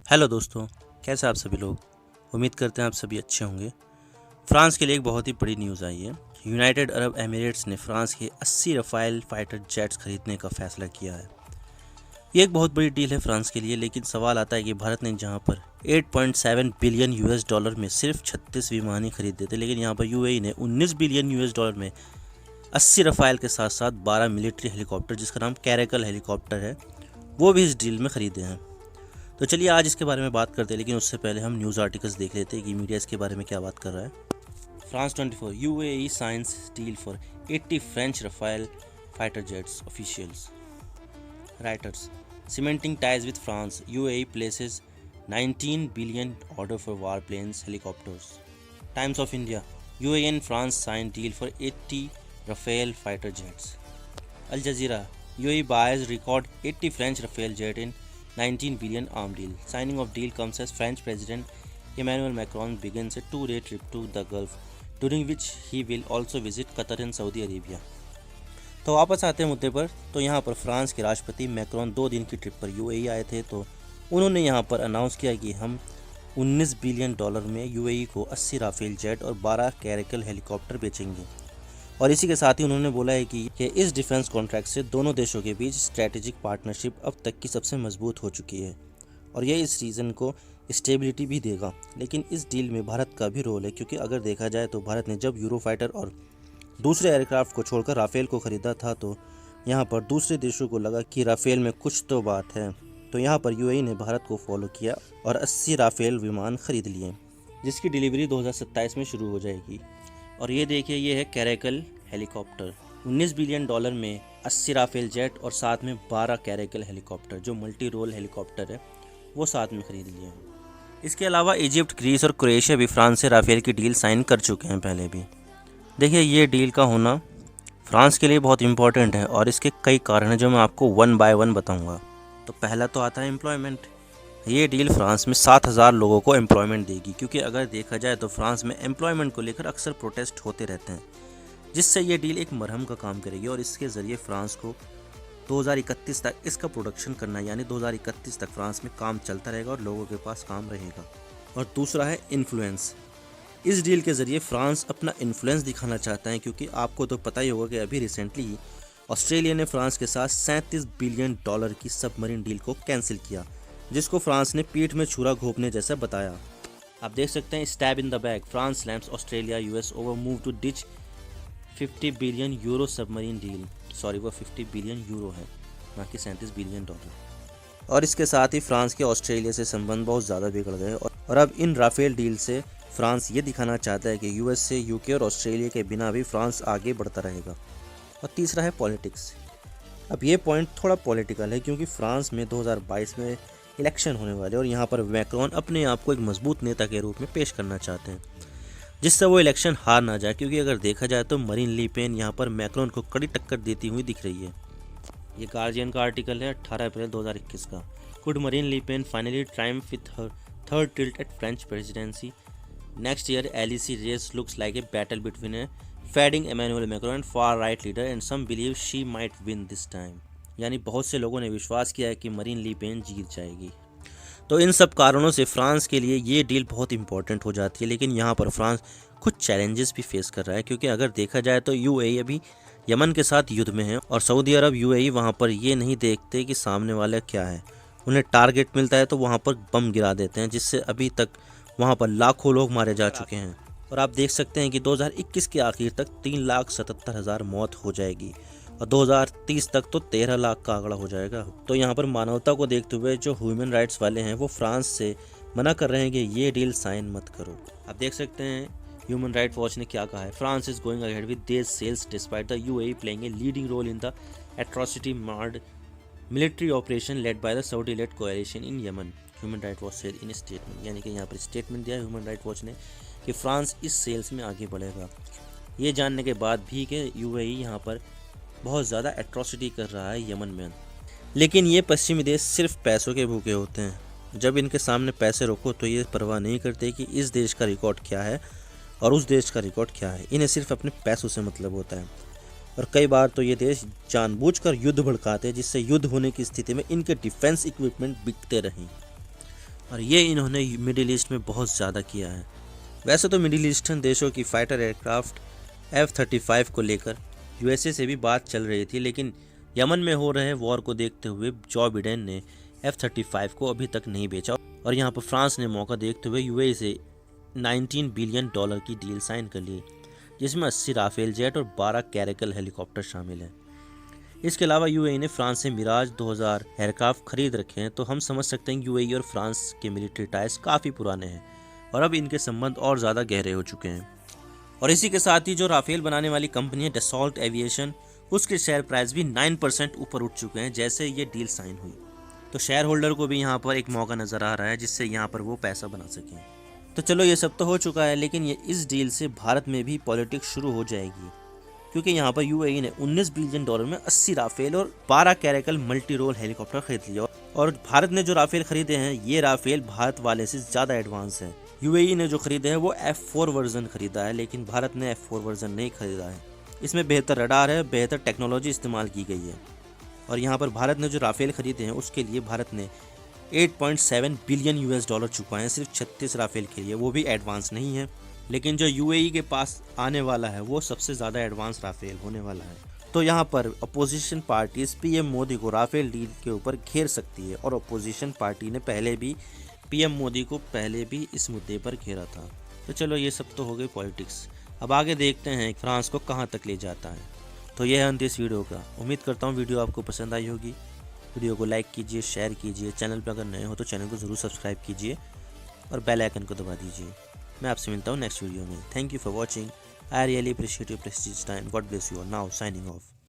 Hello दोस्तों, कैसे आप सभी लोग। उम्मीद करते हैं आप सभी अच्छे होंगे। फ्रांस के लिए एक बहुत ही बड़ी न्यूज़ आई है। यूनाइटेड अरब एमिरेट्स ने फ्रांस के 80 रफ़ाएल फाइटर जेट्स खरीदने का फैसला किया है। ये एक बहुत बड़ी डील है फ्रांस के लिए, लेकिन सवाल आता है कि भारत ने जहां पर 8.7 बिलियन यूएस डॉलर में सिर्फ 36 विमान ही खरीदे थे, लेकिन यहां पर यूएई ने 19 बिलियन यूएस डॉलर में 80 रफ़ाएल के साथ साथ 12 मिलिट्री हेलीकॉप्टर, जिसका नाम कैरेकल हेलीकॉप्टर है, वो भी इस डील में खरीदे हैं। तो चलिए आज इसके बारे में बात करते हैं, लेकिन उससे पहले हम न्यूज़ आर्टिकल्स देख लेते हैं कि मीडिया इसके बारे में क्या बात कर रहा है। France 24 UAE signs deal for 80 French Rafale fighter jets officials. Reuters cementing ties with France, UAE places 19 billion order for war planes helicopters. Times of India UAE and France sign deal for 80 Rafale fighter jets. Al Jazeera UAE buys record 80 French Rafale jet in 19 billion arm deal. Signing of deal comes as French President Emmanuel Macron begins a two-day trip to the Gulf, during which he will also visit Qatar and Saudi Arabia. तो वापस आते हैं मुद्दे पर। तो यहाँ पर France के राष्ट्रपति मैक्रोन 2 दिन की ट्रिप पर यूएई आए थे। तो उन्होंने यहाँ पर अनाउंस किया कि हम 19 बिलियन डॉलर में यूएई को 80 राफेल जेट और 12 कैरेकल हेलीकॉप्टर बेचेंगे। और इसी के साथ ही उन्होंने बोला है कि इस डिफेंस कॉन्ट्रैक्ट से दोनों देशों के बीच स्ट्रैटेजिक पार्टनरशिप अब तक की सबसे मजबूत हो चुकी है और यह इस रीजन को स्टेबिलिटी भी देगा। लेकिन इस डील में भारत का भी रोल है, क्योंकि अगर देखा जाए तो भारत ने जब यूरोफाइटर और दूसरे एयरक्राफ्ट को छोड़कर राफेल को ख़रीदा था, तो यहाँ पर दूसरे देशों को लगा कि राफेल में कुछ तो बात है। तो यहाँ पर यूएई ने भारत को फॉलो किया और 80 राफेल विमान खरीद लिए, जिसकी डिलीवरी 2027 में शुरू हो जाएगी। और ये देखिए, ये है कैरेकल हेलीकॉप्टर। 19 बिलियन डॉलर में 80 राफेल जेट और साथ में 12 कैरेकल हेलीकॉप्टर, जो मल्टी रोल हेलीकॉप्टर है, वो साथ में खरीद लिए हैं। इसके अलावा इजिप्ट, ग्रीस और क्रोएशिया भी फ्रांस से राफेल की डील साइन कर चुके हैं पहले भी। देखिए, ये डील का होना फ्रांस के लिए बहुत इंपॉर्टेंट है और इसके कई कारण हैं जो मैं आपको वन बाय वन बताऊँगा। तो पहला तो आता है एम्प्लॉयमेंट। ये डील फ्रांस में 7,000 लोगों को एम्प्लॉयमेंट देगी, क्योंकि अगर देखा जाए तो फ्रांस में एम्प्लॉयमेंट को लेकर अक्सर प्रोटेस्ट होते रहते हैं, जिससे ये डील एक मरहम का काम करेगी और इसके ज़रिए फ्रांस को 2031 तक इसका प्रोडक्शन करना, यानी 2031 तक फ्रांस में काम चलता रहेगा और लोगों के पास काम रहेगा। और दूसरा है इन्फ्लुएंस। इस डील के ज़रिए फ्रांस अपना इन्फ्लुएंस दिखाना चाहता है, क्योंकि आपको तो पता ही होगा कि अभी रिसेंटली ऑस्ट्रेलिया ने फ्रांस के साथ 37 बिलियन डॉलर की सबमरीन डील को कैंसिल किया, जिसको फ्रांस ने पीठ में छुरा घोंपने जैसा बताया। आप देख सकते हैं, stab in the back, France slams Australia US over move to ditch 50 billion euro submarine deal. Sorry, वो 50 बिलियन यूरो है, ना कि 37 बिलियन डॉलर। और इसके साथ ही फ्रांस के ऑस्ट्रेलिया से संबंध बहुत ज़्यादा बिगड़ गए और अब इन राफेल डील से फ्रांस ये दिखाना चाहता है कि यूएस से, यूके और ऑस्ट्रेलिया के बिना भी फ्रांस आगे बढ़ता रहेगा। और तीसरा है पॉलिटिक्स। अब ये पॉइंट थोड़ा पॉलिटिकल है, क्योंकि फ्रांस में 2022 में इलेक्शन होने वाले और यहाँ पर मैक्रोन अपने आप को एक मजबूत नेता के रूप में पेश करना चाहते हैं, जिससे वो इलेक्शन हार ना जाए। क्योंकि अगर देखा जाए तो मरीन ली पेन यहाँ पर मैक्रोन को कड़ी टक्कर देती हुई दिख रही है। ये गार्जियन का आर्टिकल है 18 अप्रैल 2021 का। Could Marine Le Pen finally triumph with her third tilt at French presidency next year? Elysee race looks like a battle between a fading Emmanuel Macron and far right leader and some believe she might win this time. यानी बहुत से लोगों ने विश्वास किया है कि marine Le pen जीत जाएगी। तो इन सब कारणों से फ्रांस के लिए ये डील बहुत इंपॉर्टेंट हो जाती है। लेकिन यहाँ पर फ्रांस कुछ चैलेंजेस भी फेस कर रहा है, क्योंकि अगर देखा जाए तो यूएई अभी यमन के साथ युद्ध में है और सऊदी अरब, यूएई वहाँ पर ये नहीं देखते कि सामने वाला क्या है। उन्हें टारगेट मिलता है तो वहाँ पर बम गिरा देते हैं, जिससे अभी तक वहाँ पर लाखों लोग मारे जा चुके हैं। और आप देख सकते हैं कि 2021 के आखिर तक 3,77,000 मौत हो जाएगी और 2030 तक तो 13 लाख का आंकड़ा हो जाएगा। तो यहाँ पर मानवता को देखते हुए जो ह्यूमन राइट्स वाले हैं वो फ्रांस से मना कर रहे हैं कि ये डील साइन मत करो। आप देख सकते हैं ह्यूमन राइट वॉच ने क्या कहा है। France is going ahead with their sales despite the UAE playing a leading role in the atrocity marred military operation led by the Saudi led coalition in Yemen, Human Right Watch said in statement. यानी कि यहाँ पर statement दिया human Right watch ने कि France इस sales में आगे बढ़ेगा, ये जानने के बाद भी कि यूएई यहाँ पर बहुत ज़्यादा एट्रोसिटी कर रहा है यमन में। लेकिन ये पश्चिमी देश सिर्फ पैसों के भूखे होते हैं। जब इनके सामने पैसे रखो तो ये परवाह नहीं करते कि इस देश का रिकॉर्ड क्या है और उस देश का रिकॉर्ड क्या है। इन्हें सिर्फ अपने पैसों से मतलब होता है और कई बार तो ये देश जानबूझकर युद्ध भड़काते हैं, जिससे युद्ध होने की स्थिति में इनके डिफेंस इक्विपमेंट बिकते रहें। और ये इन्होंने मिडिल ईस्ट में बहुत ज़्यादा किया है। वैसे तो मिडिल ईस्टर्न देशों की फाइटर एयरक्राफ्ट F-35 को लेकर यूएसए से भी बात चल रही थी, लेकिन यमन में हो रहे वॉर को देखते हुए जो बिडेन ने F-35 को अभी तक नहीं बेचा और यहाँ पर फ्रांस ने मौका देखते हुए यूएई से $19 बिलियन की डील साइन कर ली, जिसमें 80 राफेल जेट और 12 कैरेकल हेलीकॉप्टर शामिल हैं। इसके अलावा यूएई ने फ्रांस से मिराज 2000 एयरक्राफ्ट खरीद रखे हैं, तो हम समझ सकते हैं कि यूएई और फ्रांस के मिलिट्री टाइज काफ़ी पुराने हैं और अब इनके संबंध और ज़्यादा गहरे हो चुके हैं। और इसी के साथ ही जो राफेल बनाने वाली कंपनी है डसॉल्ट एविएशन, उसके शेयर प्राइस भी 9% ऊपर उठ चुके हैं जैसे ये डील साइन हुई। तो शेयर होल्डर को भी यहाँ पर एक मौका नज़र आ रहा है जिससे यहाँ पर वो पैसा बना सकें। तो चलो ये सब तो हो चुका है, लेकिन ये इस डील से भारत में भी पॉलिटिक्स शुरू हो जाएगी, क्योंकि यहाँ पर यूएई ने $19 बिलियन में 80 राफेल और 12 कैरेकल मल्टी रोल हेलीकॉप्टर खरीद लिया। और भारत ने जो राफेल खरीदे हैं, ये राफेल भारत वाले से ज़्यादा एडवांस है। यूएई ने जो खरीदे हैं वो F4 वर्जन खरीदा है, लेकिन भारत ने F4 वर्जन नहीं खरीदा है। इसमें बेहतर रडार है, बेहतर टेक्नोलॉजी इस्तेमाल की गई है। और यहाँ पर भारत ने जो राफेल खरीदे हैं उसके लिए भारत ने $8.7 बिलियन चुकाए हैं सिर्फ 36 राफेल के लिए, वो भी एडवांस नहीं है। लेकिन जो यूएई के पास आने वाला है वो सबसे ज़्यादा एडवांस राफेल होने वाला है। तो यहाँ पर अपोजिशन पार्टीज पीएम मोदी को राफेल डील के ऊपर घेर सकती है, और अपोजिशन पार्टी ने पहले भी पीएम मोदी को इस मुद्दे पर घेरा था। तो चलो ये सब तो हो गई पॉलिटिक्स, अब आगे देखते हैं फ्रांस को कहाँ तक ले जाता है। तो यह है अंत इस वीडियो का। उम्मीद करता हूँ वीडियो आपको पसंद आई होगी। वीडियो को लाइक कीजिए, शेयर कीजिए, चैनल पर अगर नए हो तो चैनल को ज़रूर सब्सक्राइब कीजिए और बेल आइकन को दबा दीजिए। मैं आपसे मिलता हूँ नेक्स्ट वीडियो में। Thank you for watching. I really appreciate your Prestige time. God bless you. Now signing off.